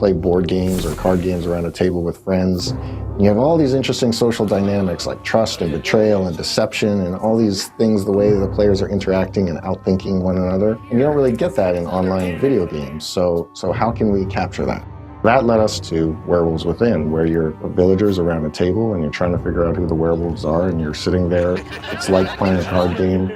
play board games or card games around a table with friends. You have all these interesting social dynamics like trust and betrayal and deception and all these things, the way the players are interacting and outthinking one another. And you don't really get that in online video games. So how can we capture that? That led us to Werewolves Within, where you're villagers around a table and you're trying to figure out who the werewolves are, and you're sitting there. It's like playing a card game,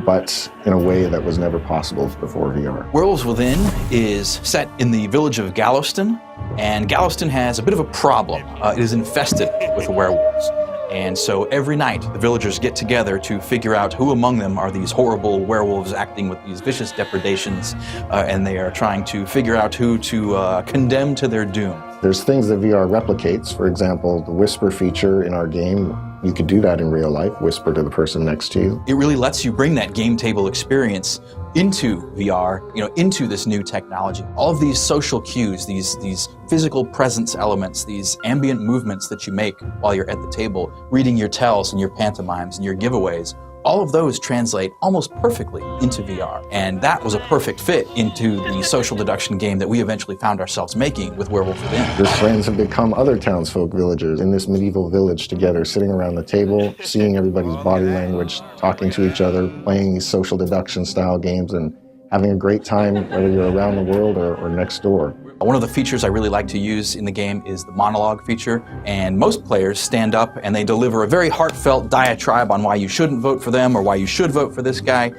but in a way that was never possible before VR. Werewolves Within is set in the village of Galveston, and Galveston has a bit of a problem. It is infested with werewolves. And so every night, the villagers get together to figure out who among them are these horrible werewolves acting with these vicious depredations, and they are trying to figure out who to condemn to their doom. There's things that VR replicates. For example, the whisper feature in our game, you could do that in real life, whisper to the person next to you. It really lets you bring that game table experience into VR, into this new technology. All of these social cues, these physical presence elements, these ambient movements that you make while you're at the table, reading your tells and your pantomimes and your giveaways, all of those translate almost perfectly into VR. And that was a perfect fit into the social deduction game that we eventually found ourselves making with Werewolves Within. Your friends have become other townsfolk villagers in this medieval village together, sitting around the table, seeing everybody's body language, talking to each other, playing these social deduction style games, and having a great time, whether you're around the world or next door. One of the features I really like to use in the game is the monologue feature, and most players stand up and they deliver a very heartfelt diatribe on why you shouldn't vote for them or why you should vote for this guy.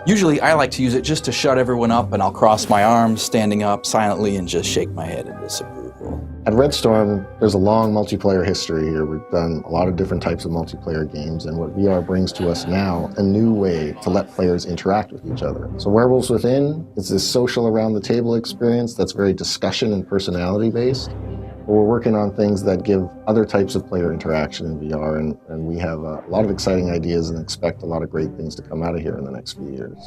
Usually I like to use it just to shut everyone up, and I'll cross my arms, standing up silently, and just shake my head in disapproval. At Red Storm, there's a long multiplayer history here. We've done a lot of different types of multiplayer games, and what VR brings to us now, a new way to let players interact with each other. So Werewolves Within is this social around the table experience that's very discussion and personality based. But we're working on things that give other types of player interaction in VR, and we have a lot of exciting ideas and expect a lot of great things to come out of here in the next few years.